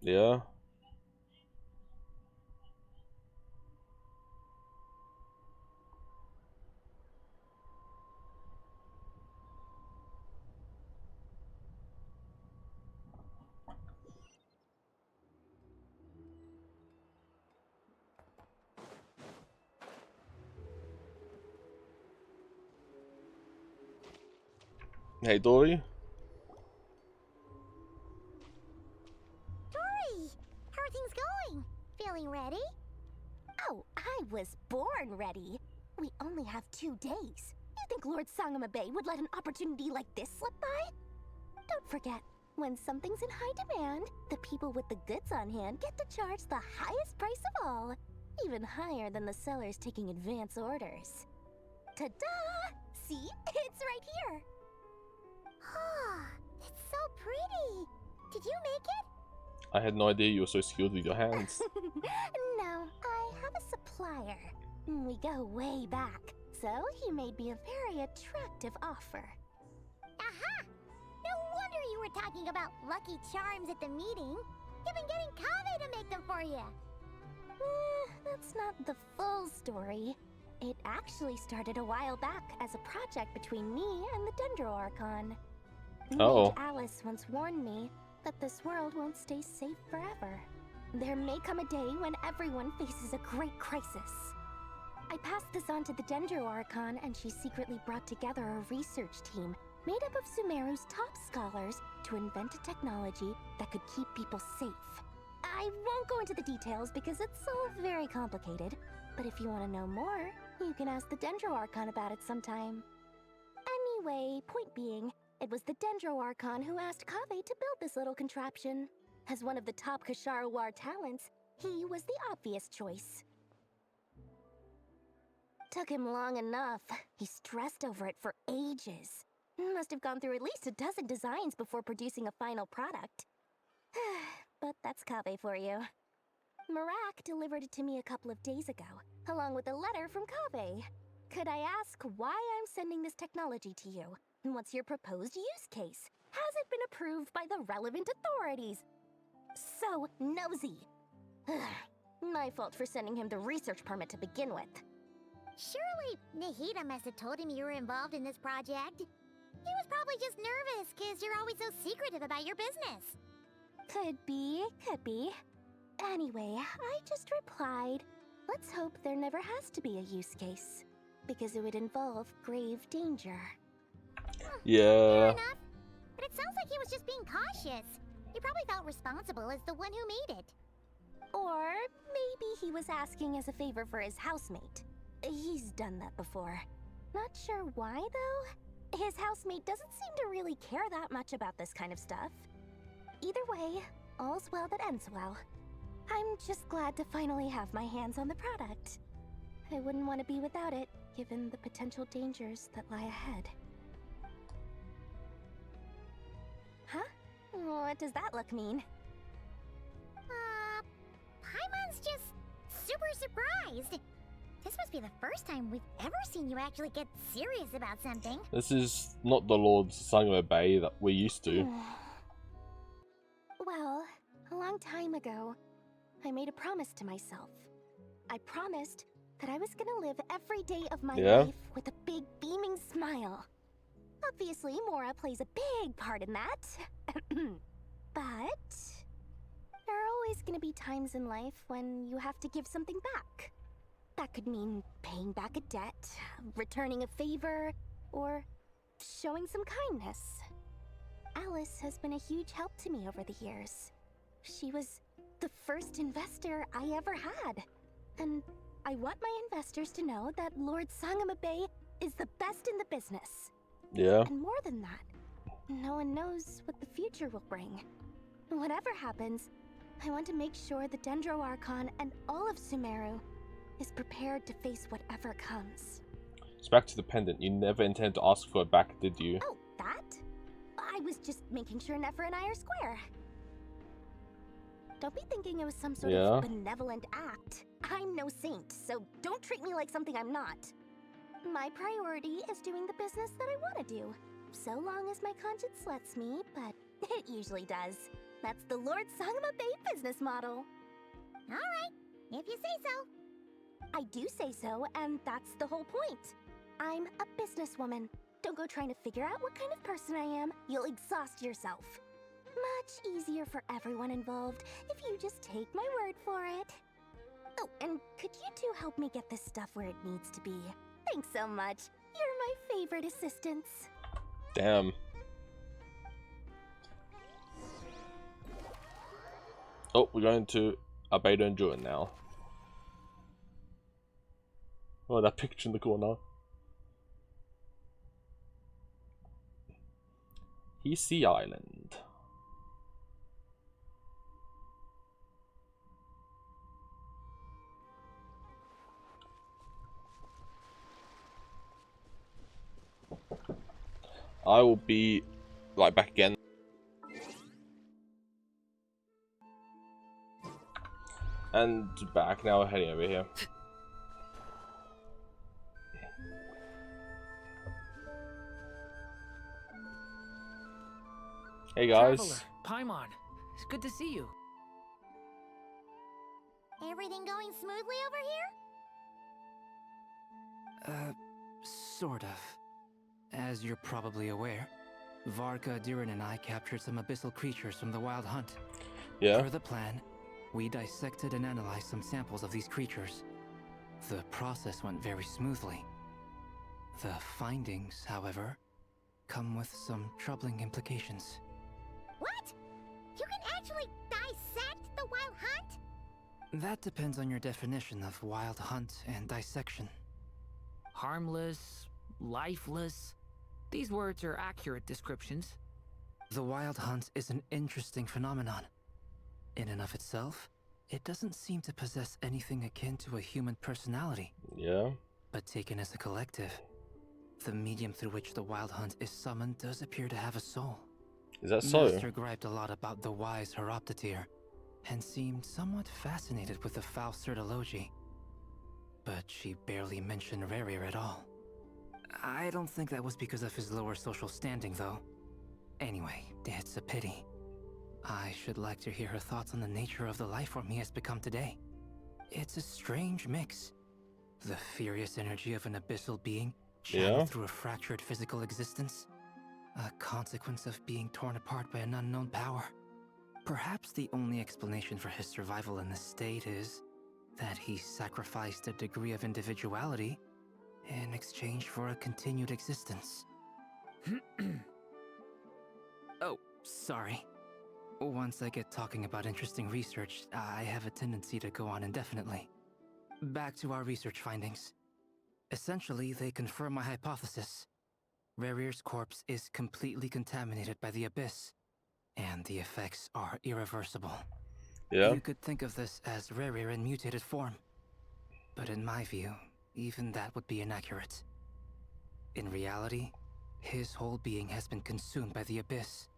Yeah. Hey, Dory. Dory, how are things going? Feeling ready? Oh, I was born ready. We only have 2 days. You think Lord Sangamabe would let an opportunity like this slip by? Don't forget, when something's in high demand, the people with the goods on hand get to charge the highest price of all, even higher than the sellers taking advance orders. Ta-da! See? It's right here! Ah, it's so pretty. Did you make it? I had no idea you were so skilled with your hands. No, I have a supplier. We go way back, so he made me a very attractive offer. Aha! No wonder you were talking about lucky charms at the meeting. You've been getting Kaveh to make them for you. That's not the full story. It actually started a while back as a project between me and the Dendro Archon. Oh. Mage Alice once warned me that this world won't stay safe forever. There may come a day when everyone faces a great crisis. I passed this on to the Dendro Archon, and she secretly brought together a research team made up of Sumeru's top scholars to invent a technology that could keep people safe. I won't go into the details because it's all very complicated, but if you want to know more, you can ask the Dendro Archon about it sometime. Anyway, point being, it was the Dendro Archon who asked Kaveh to build this little contraption. As one of the top Kashara War talents, he was the obvious choice. Took him long enough. He stressed over it for ages. Must have gone through at least a dozen designs before producing a final product. But that's Kaveh for you. Marak delivered it to me a couple of days ago, along with a letter from Kaveh. Could I ask why I'm sending this technology to you? What's your proposed use case? Has it been approved by the relevant authorities? So nosy. My fault for sending him the research permit to begin with. Surely Nahida must have told him you were involved in this project. He was probably just nervous because you're always so secretive about your business. Could be, could be. Anyway, I just replied, let's hope there never has to be a use case, because it would involve grave danger. Fair Yeah. enough. But it sounds like he was just being cautious. He probably felt responsible as the one who made it. Or maybe he was asking as a favor for his housemate. He's done that before. Not sure why, though. His housemate doesn't seem to really care that much about this kind of stuff. Either way, all's well that ends well. I'm just glad to finally have my hands on the product. I wouldn't want to be without it, given the potential dangers that lie ahead. Huh? What does that look mean? Paimon's just super surprised. This must be the first time we've ever seen you actually get serious about something. This is not the Lord Sangamo Bay that we're used to. Well, a long time ago, I made a promise to myself. I promised that I was gonna live every day of my life with a big beaming smile. Obviously, Mora plays a big part in that. But there are always gonna be times in life when you have to give something back. That could mean paying back a debt, returning a favor, or showing some kindness. Alice has been a huge help to me over the years. She was the first investor I ever had. And I want my investors to know that Lord Sangamabe is the best in the business. Yeah. And more than that, no one knows what the future will bring. Whatever happens, I want to make sure the Dendro Archon and all of Sumeru is prepared to face whatever comes. It's back to the pendant. You never intended to ask for it back, did you? Oh, that? I was just making sure Nefer and I are square. Don't be thinking it was some sort of benevolent act. I'm no saint, so don't treat me like something I'm not. My priority is doing the business that I want to do, so long as my conscience lets me, but it usually does. That's the Lord Sangma Bay business model. Alright, if you say so. I do say so, and that's the whole point. I'm a businesswoman. Don't go trying to figure out what kind of person I am. You'll exhaust yourself. Much easier for everyone involved if you just take my word for it. Oh, and could you two help me get this stuff where it needs to be? Thanks so much. You're my favorite assistants. Damn. Oh, we're going to a beta and Druid now. Oh, that picture in the corner. Sea Island. I will be right back again. And back now, we're heading over here. Hey guys. Traveler, Paimon, it's good to see you. Everything going smoothly over here? Sort of. As you're probably aware, Varka, Durin, and I captured some abyssal creatures from the Wild Hunt. Yeah. Per the plan, we dissected and analyzed some samples of these creatures. The process went very smoothly. The findings, however, come with some troubling implications. What? You can actually dissect the Wild Hunt? That depends on your definition of Wild Hunt and dissection. Harmless, lifeless. These words are accurate descriptions. The Wild Hunt is an interesting phenomenon. In and of itself, it doesn't seem to possess anything akin to a human personality. Yeah. But taken as a collective, the medium through which the Wild Hunt is summoned does appear to have a soul. Is that so? Master griped a lot about the wise Horoptetyr, and seemed somewhat fascinated with the Faustsert Elegy. But she barely mentioned Rerir at all. I don't think that was because of his lower social standing, though. Anyway, it's a pity. I should like to hear her thoughts on the nature of the lifeform he has become today. It's a strange mix. The furious energy of an abyssal being channeled through a fractured physical existence. A consequence of being torn apart by an unknown power. Perhaps the only explanation for his survival in this state is that he sacrificed a degree of individuality in exchange for a continued existence. Oh, sorry. Once I get talking about interesting research, I have a tendency to go on indefinitely. Back to our research findings. Essentially, they confirm my hypothesis. Rerir's corpse is completely contaminated by the Abyss, and the effects are irreversible. Yeah. You could think of this as Rerir in mutated form. But in my view, even that would be inaccurate. In reality, his whole being has been consumed by the Abyss.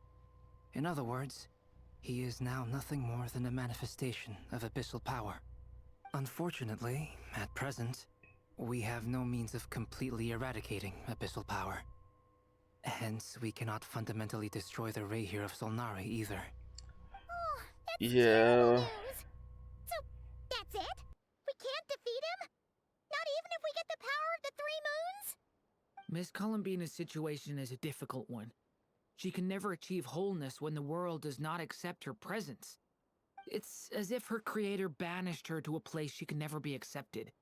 In other words, he is now nothing more than a manifestation of abyssal power. Unfortunately, at present, we have no means of completely eradicating abyssal power. Hence, we cannot fundamentally destroy the Rerir of Solnari either. Oh, that's Yeah. terrible news. So, that's it? We can't defeat him? Not even if we get the power of the Three Moons? Miss Columbina's situation is a difficult one. She can never achieve wholeness when the world does not accept her presence. It's as if her creator banished her to a place she can never be accepted.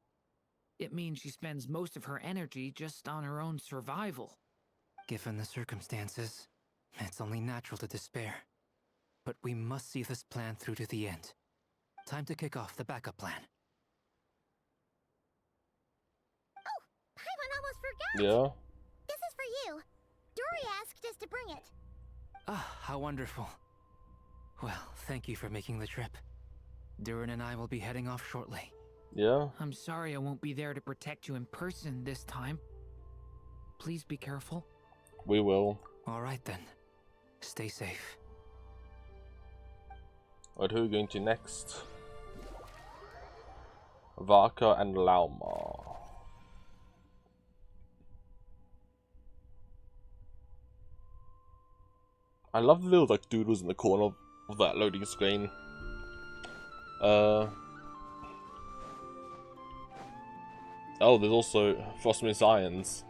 It means she spends most of her energy just on her own survival. Given the circumstances, it's only natural to despair. But we must see this plan through to the end. Time to kick off the backup plan. Oh, Paimon almost forgot! Yeah. This is for you. Dory asked us to bring it. Ah, how wonderful. Well, thank you for making the trip. Durin and I will be heading off shortly. Yeah. I'm sorry I won't be there to protect you in person this time. Please be careful. We will. All right then. Stay safe. Alright, who are we going to next? Varka and Lauma. I love the little like doodles in the corner of that loading screen. Oh, there's also Frostmoon Scions.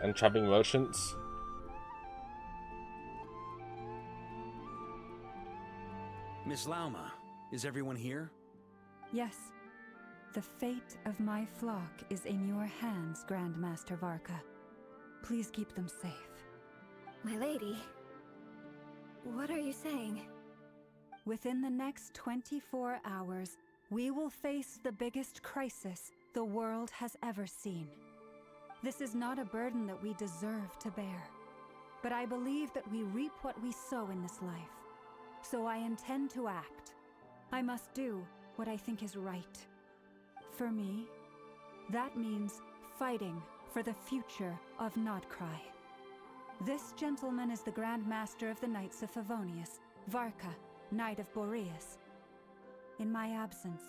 And traveling merchants. Miss Lauma, is everyone here? Yes. The fate of my flock is in your hands, Grandmaster Varka. Please keep them safe. My lady, what are you saying? Within the next 24 hours, we will face the biggest crisis the world has ever seen. This is not a burden that we deserve to bear, but I believe that we reap what we sow in this life. So I intend to act. I must do what I think is right. For me, that means fighting for the future of Nod-Krai. This gentleman is the Grand Master of the Knights of Favonius, Varka, Knight of Boreas. In my absence,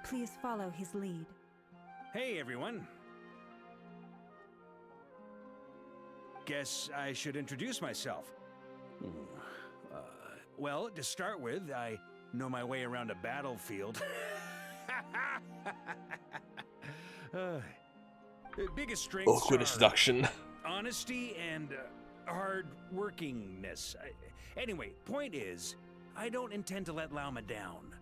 please follow his lead. Hey, everyone. Guess I should introduce myself. Well, to start with, I know my way around a battlefield. Biggest strengths Awkward are introduction. honesty and hard-workingness. Anyway, point is, I don't intend to let Lauma down.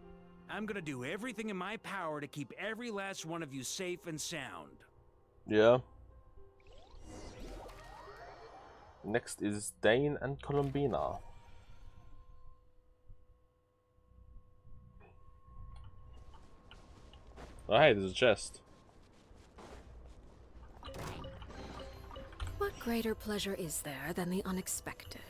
I'm gonna do everything in my power to keep every last one of you safe and sound. Yeah. Next is Dane and Columbina. Oh hey, there's a chest. What greater pleasure is there than the unexpected?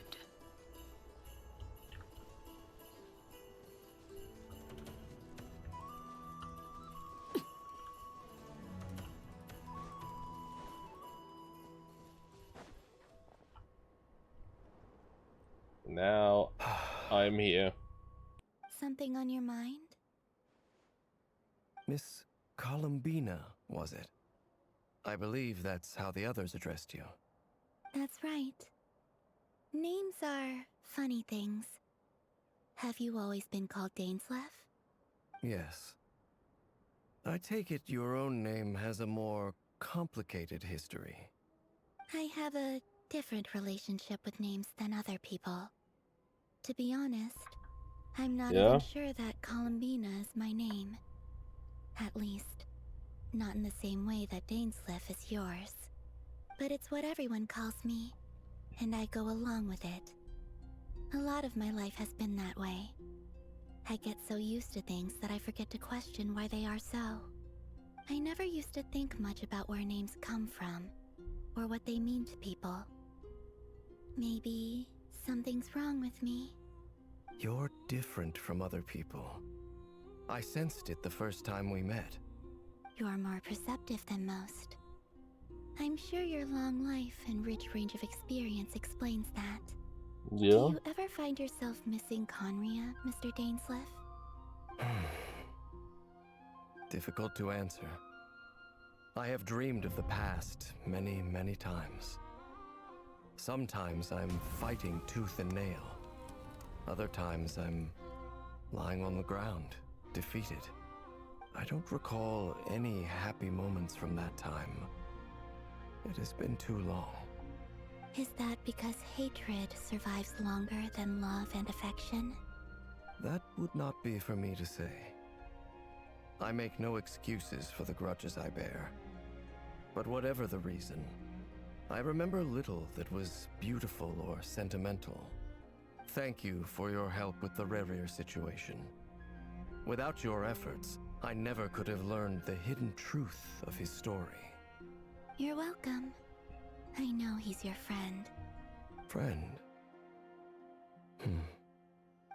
Now, I'm here. Something on your mind? Miss Columbina, was it? I believe that's how the others addressed you. That's right. Names are funny things. Have you always been called Dainsleif? Yes. I take it your own name has a more complicated history. I have a different relationship with names than other people. To be honest, I'm not even sure that Columbina is my name. At least, not in the same way that Dainsleif is yours. But it's what everyone calls me, and I go along with it. A lot of my life has been that way. I get so used to things that I forget to question why they are so. I never used to think much about where names come from, or what they mean to people. Maybe something's wrong with me. You're different from other people. I sensed it the first time we met. You're more perceptive than most. I'm sure your long life and rich range of experience explains that. Yeah. Do you ever find yourself missing Conria, Mr. Dainsleif? Difficult to answer. I have dreamed of the past many, many times. Sometimes I'm fighting tooth and nail. Other times I'm lying on the ground, defeated. I don't recall any happy moments from that time. It has been too long. Is that because hatred survives longer than love and affection? That would not be for me to say. I make no excuses for the grudges I bear. But whatever the reason, I remember little that was beautiful or sentimental. Thank you for your help with the Rerir situation. Without your efforts, I never could have learned the hidden truth of his story. You're welcome. I know he's your friend. Friend?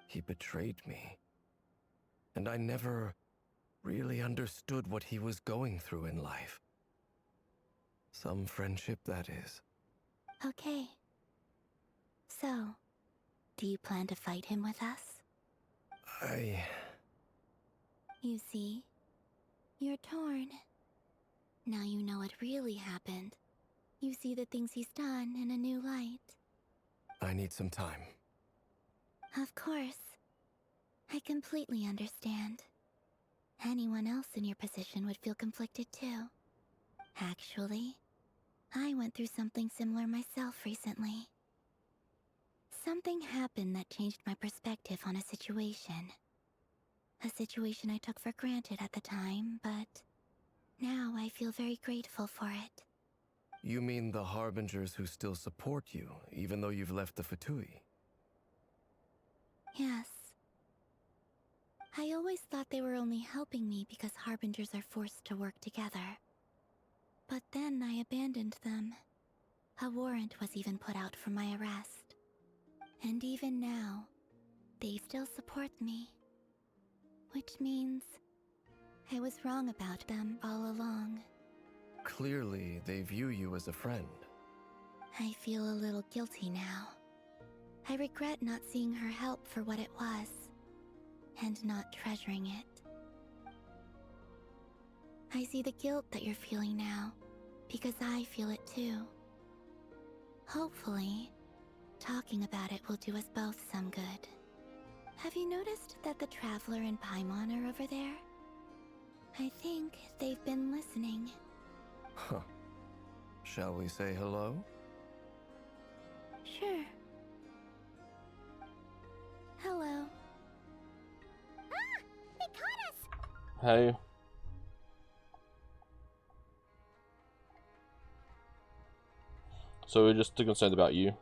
He betrayed me. And I never really understood what he was going through in life. Some friendship, that is. Okay. So, do you plan to fight him with us? You see, you're torn. Now you know what really happened. You see the things he's done in a new light. I need some time. Of course. I completely understand. Anyone else in your position would feel conflicted too. Actually, I went through something similar myself recently. Something happened that changed my perspective on a situation. A situation I took for granted at the time, but now I feel very grateful for it. You mean the Harbingers who still support you, even though you've left the Fatui? Yes. I always thought they were only helping me because Harbingers are forced to work together. But then I abandoned them. A warrant was even put out for my arrest. And even now, they still support me. Which means I was wrong about them all along. Clearly, they view you as a friend. I feel a little guilty now. I regret not seeing her help for what it was, and not treasuring it. I see the guilt that you're feeling now, because I feel it too. Hopefully, talking about it will do us both some good. Have you noticed that the Traveler and Paimon are over there? I think they've been listening. Huh. Shall we say hello? Sure. Hello. Ah! They caught us! Hey. So we're just concerned about you.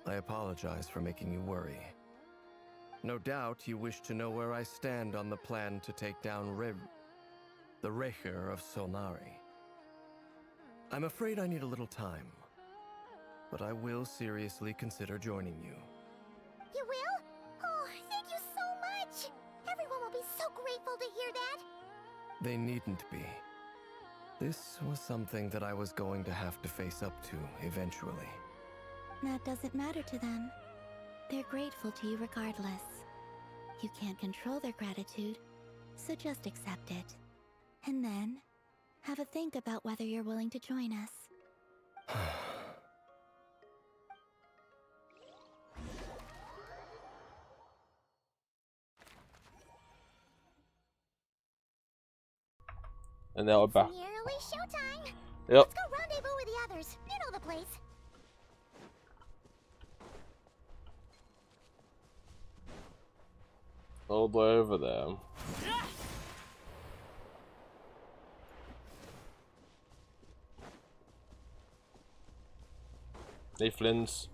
I apologize for making you worry. No doubt you wish to know where I stand on the plan to take down the Recher of Solnari. I'm afraid I need a little time, but I will seriously consider joining you. You will? Oh, thank you so much! Everyone will be so grateful to hear that! They needn't be. This was something that I was going to have to face up to eventually. That doesn't matter to them. They're grateful to you regardless. You can't control their gratitude, so just accept it. And then, have a think about whether you're willing to join us. And now we're back. Nearly showtime! Yep. Let's go rendezvous with the others. You know the place. All the way over there. Hey, Flins.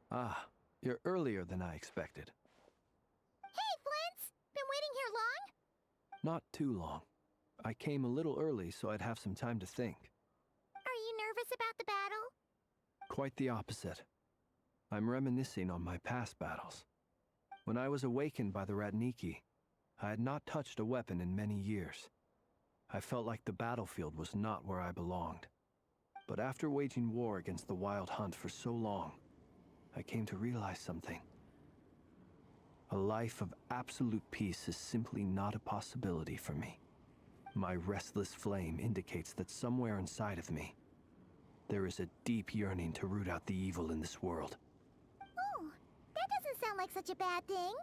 Ah, you're earlier than I expected. Hey, Flint's! Been waiting here long? Not too long. I came a little early so I'd have some time to think. Are you nervous about the battle? Quite the opposite. I'm reminiscing on my past battles. When I was awakened by the Ratniki, I had not touched a weapon in many years. I felt like the battlefield was not where I belonged. But after waging war against the Wild Hunt for so long, I came to realize something. A life of absolute peace is simply not a possibility for me. My restless flame indicates that somewhere inside of me, there is a deep yearning to root out the evil in this world. Oh, that doesn't sound like such a bad thing.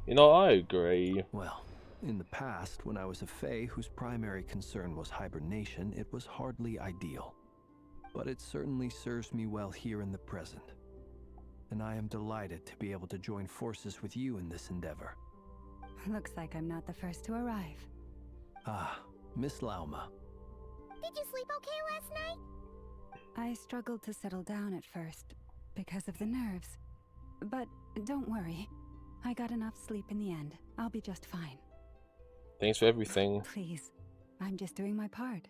You know, I agree. Well, in the past, when I was a Fae whose primary concern was hibernation, it was hardly ideal. But it certainly serves me well here in the present. And I am delighted to be able to join forces with you in this endeavor. Looks like I'm not the first to arrive. Ah, Miss Lauma. Did you sleep okay last night? I struggled to settle down at first because of the nerves. But don't worry. I got enough sleep in the end. I'll be just fine. Thanks for everything. Please, I'm just doing my part.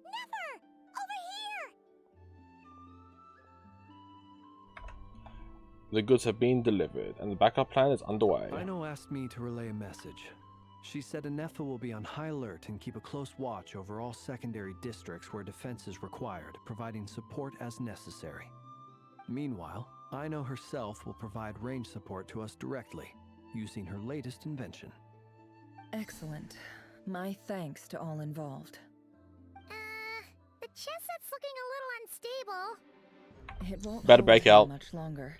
Never! Over here! The goods have been delivered, and the backup plan is underway. Rhino asked me to relay a message. She said Anefa will be on high alert and keep a close watch over all secondary districts where defense is required, providing support as necessary. Meanwhile, Ino herself will provide range support to us directly, using her latest invention. Excellent. My thanks to all involved. The chess set's looking a little unstable. It won't Better hold break for out. much longer.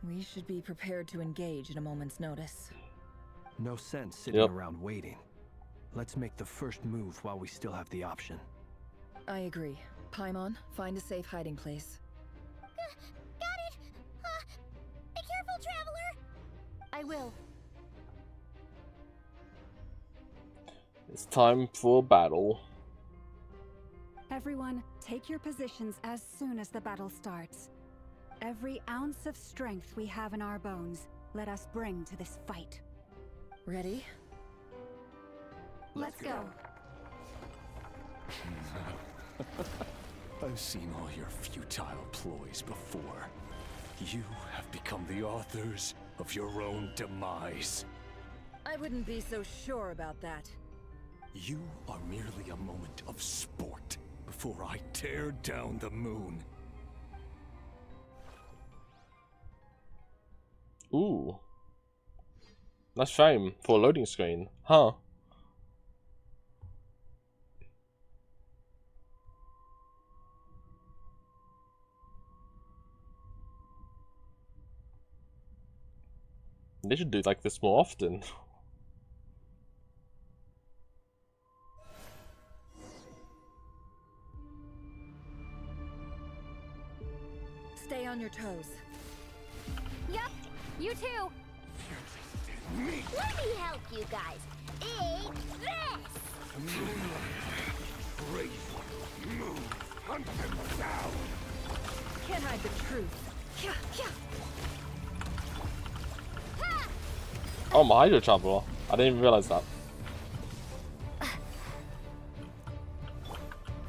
We should be prepared to engage at a moment's notice. No sense sitting around waiting. Let's make the first move while we still have the option. I agree. Paimon, find a safe hiding place. Got it! Be careful, Traveler! I will. It's time for battle. Everyone, take your positions as soon as the battle starts. Every ounce of strength we have in our bones, let us bring to this fight. Ready? Let's go. I've seen all your futile ploys before. You have become the authors of your own demise. I wouldn't be so sure about that. You are merely a moment of sport before I tear down the moon. Ooh. Nice frame for a loading screen. Huh. They should do like this more often. Stay on your toes. Yep, you too. Let me help you guys. Eat this! Crazy. Move. Hunt them down. Can't hide the truth. Oh, my hydro traveler. I didn't even realize that.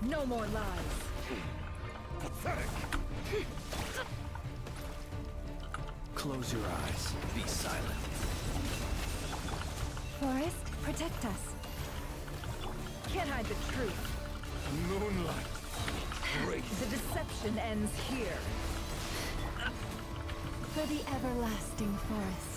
No more lies. Pathetic. Close your eyes. Be silent. Forest, protect us. Can't hide the truth. Moonlight. Crazy. The deception ends here. For the everlasting forest.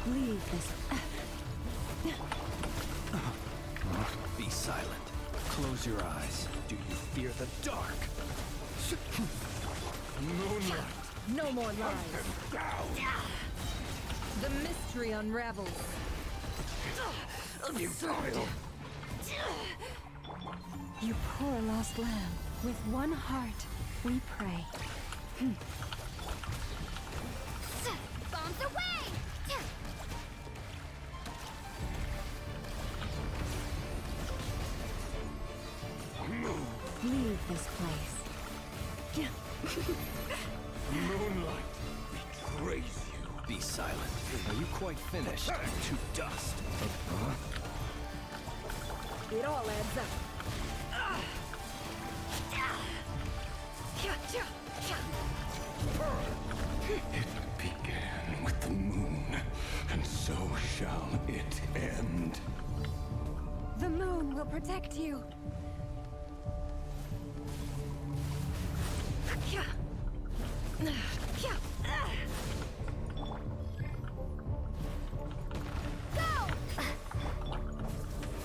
Leave this. Be silent. Close your eyes. Do you fear the dark? Moonlight. No more lies. The mystery unravels. Futile. You poor lost lamb. With one heart, we pray. Bombs away! Leave this place. Moonlight betrays you. Be silent. Are you quite finished? To dust. It all adds up. It began with the moon, and so shall it end. The moon will protect you.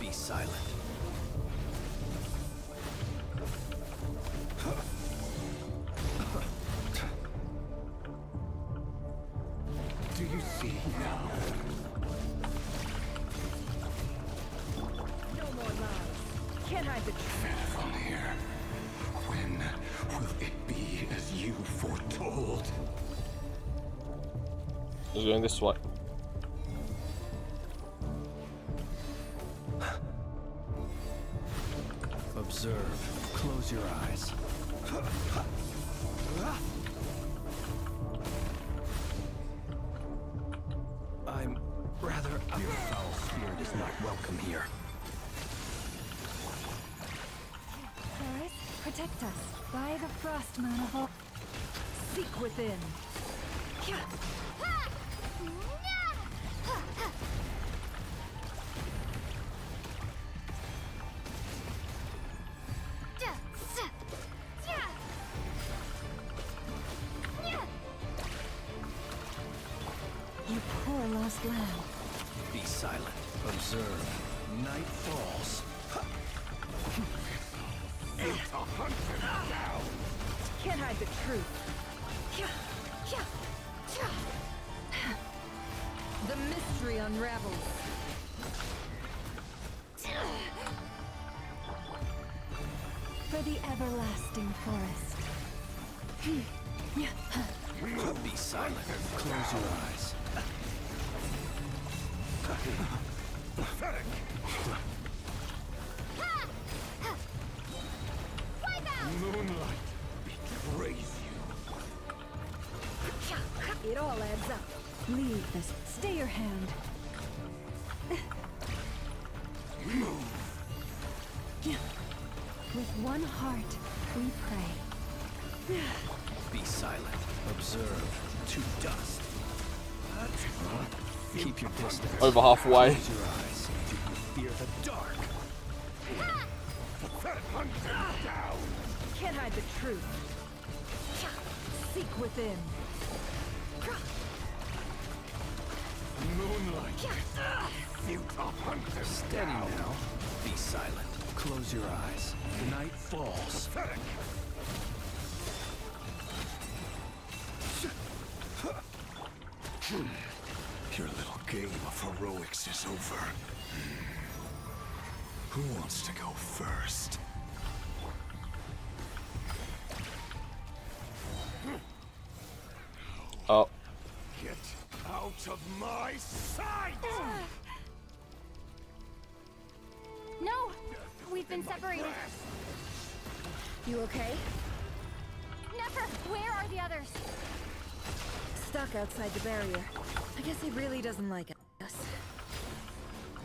Be silent. Do you see now? No more lies. Can't hide the truth. From here. When will it be as you foretold? It's going this way. Observe. Close your eyes. I'm rather... Your foul spirit is not welcome here. Forest, protect us. By the frost moon of all. Seek within. poor lost lamb. Be silent. Observe. Night falls. Can't hide the truth. The mystery unravels. For the everlasting forest. Be silent. Close your eyes. Moonlight betrays you. It all adds up. Leave this. Stay your hand. Move. With one heart, we pray. Be silent. Observe. To dust. Keep your distance. Over halfway. Close your eyes. Do you fear the dark? Can't hide the truth. Seek within. Moonlight. Futile hunter. Steady now. Be silent. Close your eyes. Night falls. Your little game of heroics is over. Who wants to go first? Oh. Get out of my sight! No! We've been separated. You okay? Never! Where are the others? Stuck outside the barrier. I guess he really doesn't like us.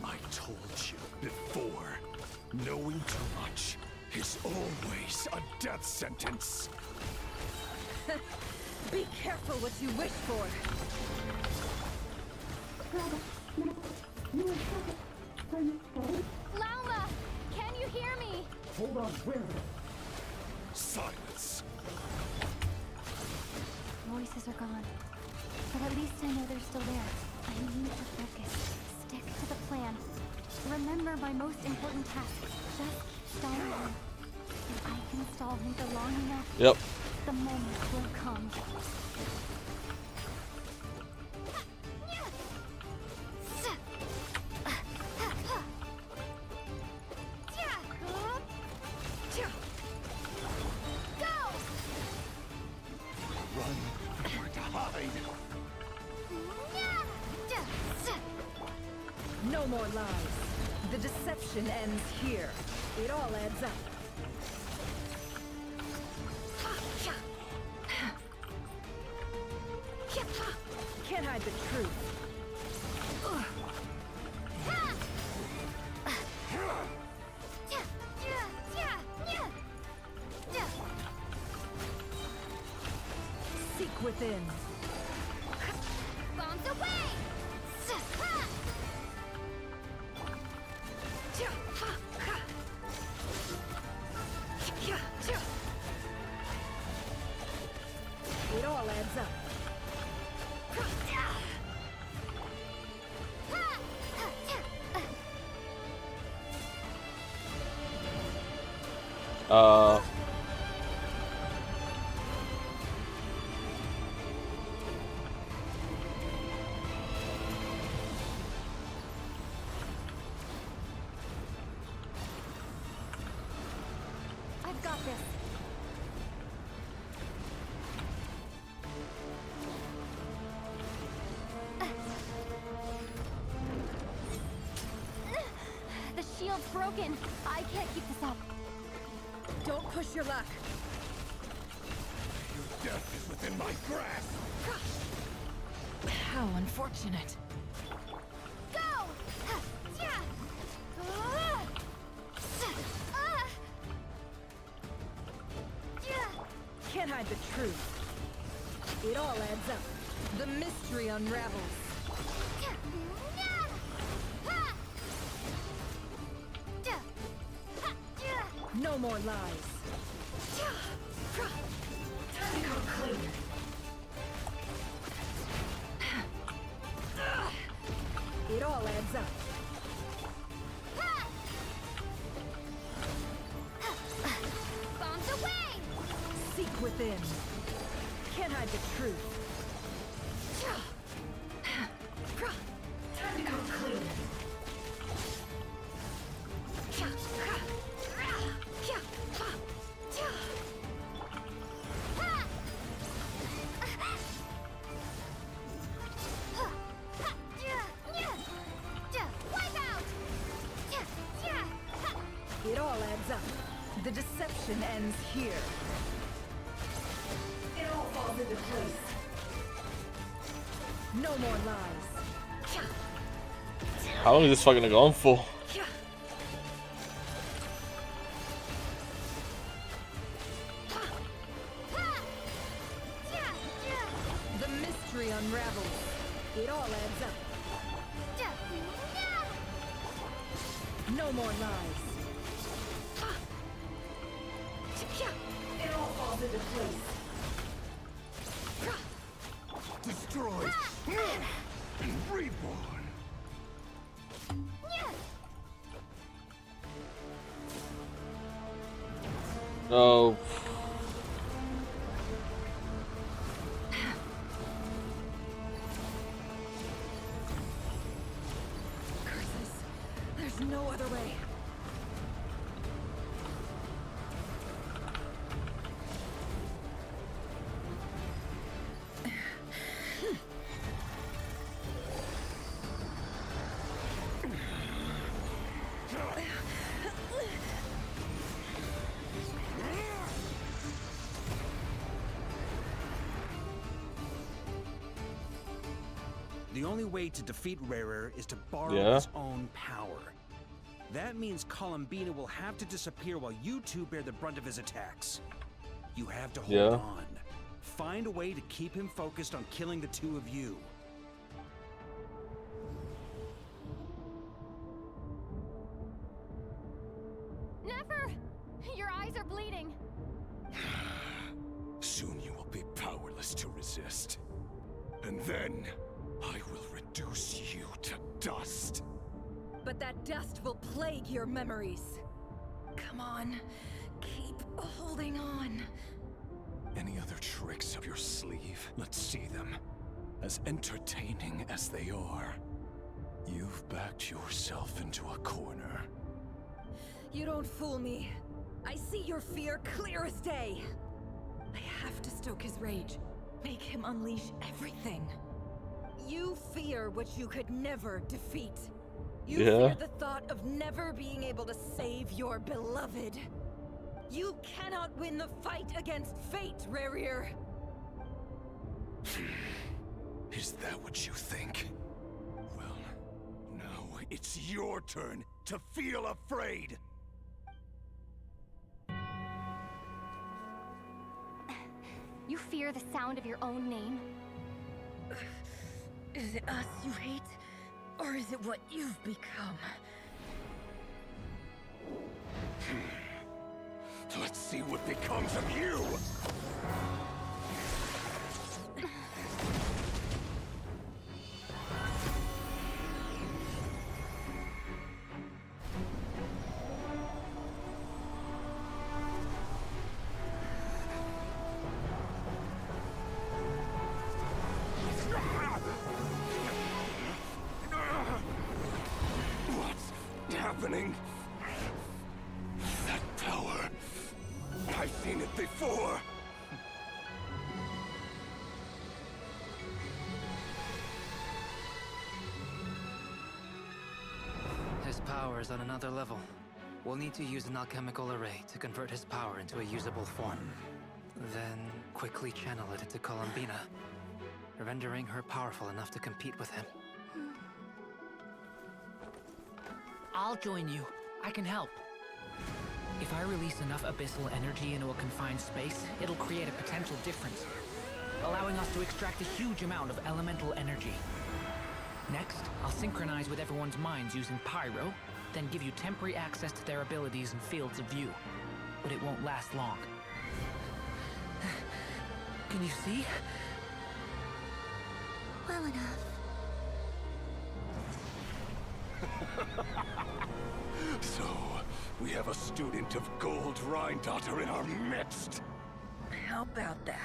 I told you before, knowing too much is always a death sentence. Be careful what you wish for. Lauma! Can you hear me? Hold on, where? Silence. Voices are gone. But at least I know they're still there. I need to focus. Stick to the plan. Remember my most important task. Just keep stalling him. If I can stall him for long enough, the moment will come. No more lies. The deception ends here. It all adds up. Can't hide the truth. Seek within. Bombs away! It all adds up. I've got this. The shield's broken. I can't keep this up. Don't push your luck. Your death is within my grasp. How unfortunate. Go! Can't hide the truth. It all adds up. The mystery unravels. No more lies. adds up. Bombs away! Seek within. Can't hide the truth. Time to come clean. It all adds up. The deception ends here. It all falls into place. No more lies. How long is this fucking going for? The mystery unravels. It all adds up. No more lies. It all falls into place. Destroyed and reborn. Oh. Curses. There's no other way. The only way to defeat Rarer is to borrow his own power. That means Columbina will have to disappear while you two bear the brunt of his attacks. You have to hold on. Find a way to keep him focused on killing the two of you. Never! Your eyes are bleeding. Soon you will be powerless to resist. And then I will reduce you to dust. But that dust will plague your memories. Come on, keep holding on. Any other tricks up your sleeve? Let's see them. As entertaining as they are. You've backed yourself into a corner. You don't fool me. I see your fear clear as day. I have to stoke his rage. Make him unleash everything. You fear what you could never defeat. You fear the thought of never being able to save your beloved. You cannot win the fight against fate, Rarir. Is that what you think? Well, now it's your turn to feel afraid. You fear the sound of your own name? Is it us you hate? Or is it what you've become? Let's see what becomes of you! What's happening? That power. I've seen it before. His power is on another level. We'll need to use an alchemical array to convert his power into a usable form. Then quickly channel it into Columbina, rendering her powerful enough to compete with him. I'll join you. I can help. If I release enough abyssal energy into a confined space, it'll create a potential difference, allowing us to extract a huge amount of elemental energy. Next, I'll synchronize with everyone's minds using Pyro, then give you temporary access to their abilities and fields of view. But it won't last long. Can you see? Well enough. So, we have a student of Gold Rhine-Daughter in our midst. How about that?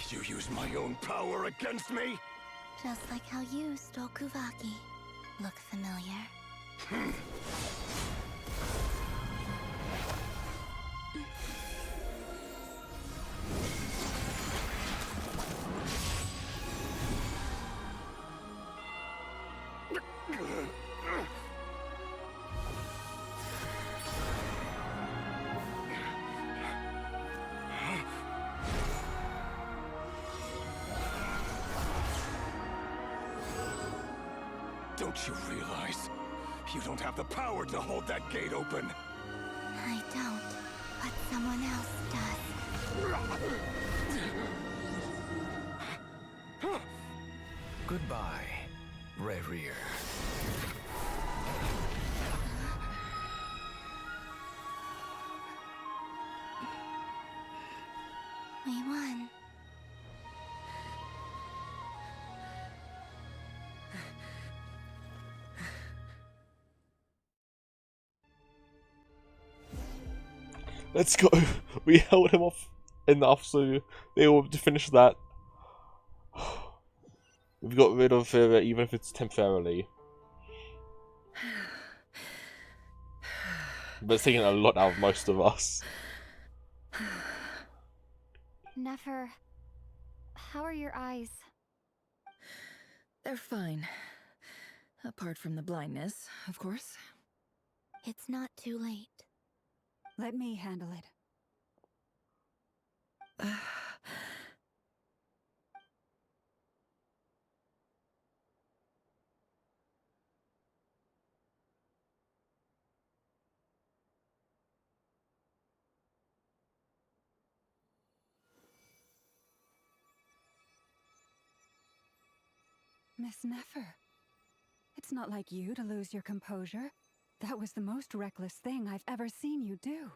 You use my own power against me? Just like how you stole Kuvaki. Look familiar? Don't you realize? You don't have the power to hold that gate open. I don't, but someone else does. Goodbye, Rerir. We won. Let's go. We held him off enough so they were able to finish that. We've got rid of it, even if it's temporarily. But it's taking a lot out of most of us. Never. How are your eyes? They're fine. Apart from the blindness, of course. It's not too late. Let me handle it. Miss Nefer, it's not like you to lose your composure. That was the most reckless thing I've ever seen you do.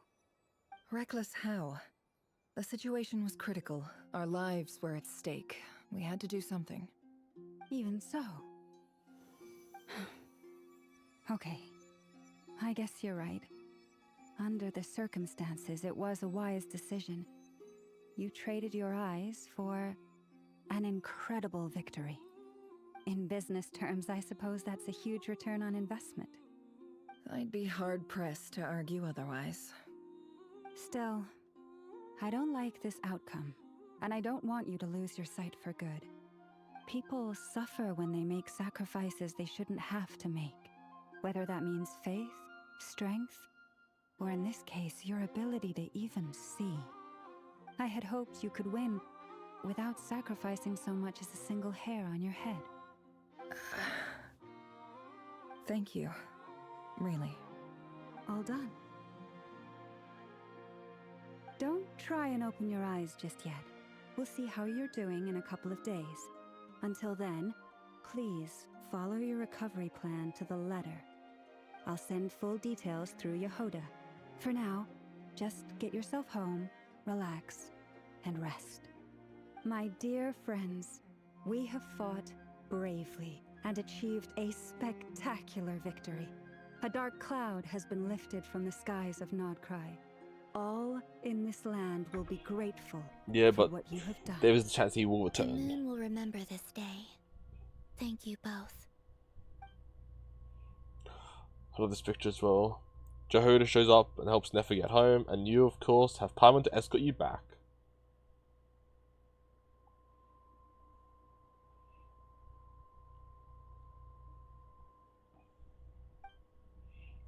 Reckless how? The situation was critical. Our lives were at stake. We had to do something. Even so. Okay. I guess you're right. Under the circumstances, it was a wise decision. You traded your eyes for an incredible victory. In business terms, I suppose that's a huge return on investment. I'd be hard-pressed to argue otherwise. Still, I don't like this outcome, and I don't want you to lose your sight for good. People suffer when they make sacrifices they shouldn't have to make, whether that means faith, strength, or in this case, your ability to even see. I had hoped you could win without sacrificing so much as a single hair on your head. Thank you. Really. All done. Don't try and open your eyes just yet. We'll see how you're doing in a couple of days. Until then, please follow your recovery plan to the letter. I'll send full details through Yehoda. For now, just get yourself home, relax, and rest. My dear friends, we have fought bravely and achieved a spectacular victory. A dark cloud has been lifted from the skies of Nod-Krai. All in this land will be grateful for what you have done. There is a chance he will The return. moon will remember this day. Thank you both. I love this picture as well. Yehoda shows up and helps Nefer get home, and you, of course, have Paimon to escort you back.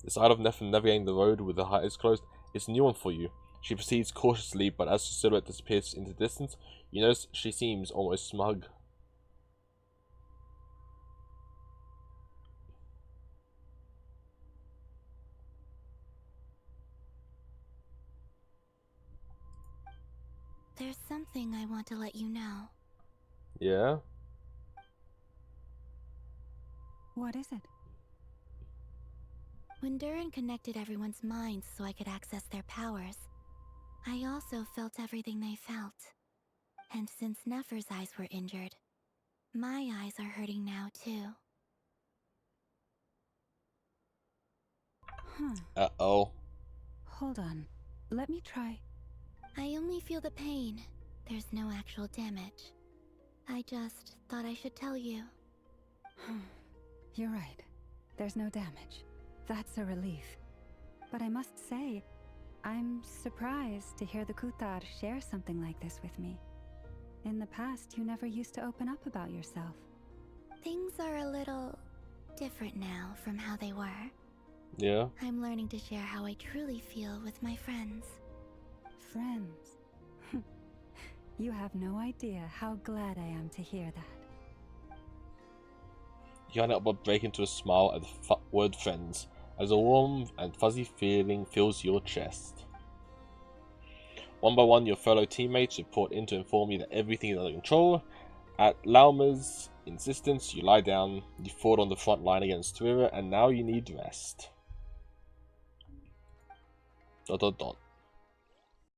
The sight of Nefer navigating the road with her eyes closed is a new one for you. She proceeds cautiously, but as her silhouette disappears into the distance, you notice she seems almost smug. There's something I want to let you know. Yeah? What is it? When Durin connected everyone's minds so I could access their powers, I also felt everything they felt. And since Nefer's eyes were injured, my eyes are hurting now too. Uh-oh. Hold on. Let me try. I only feel the pain. There's no actual damage. I just thought I should tell you. You're right. There's no damage. That's a relief. But I must say, I'm surprised to hear the Kutar share something like this with me. In the past, you never used to open up about yourself. Things are a little different now from how they were. Yeah? I'm learning to share how I truly feel with my friends. Friends? You have no idea how glad I am to hear that. You can't help but break into a smile at the word friends, as a warm and fuzzy feeling fills your chest. One by one, your fellow teammates report in to inform you that everything is under control. At Lauma's insistence, you lie down, you fought on the front line against Twitter, and now you need rest. ...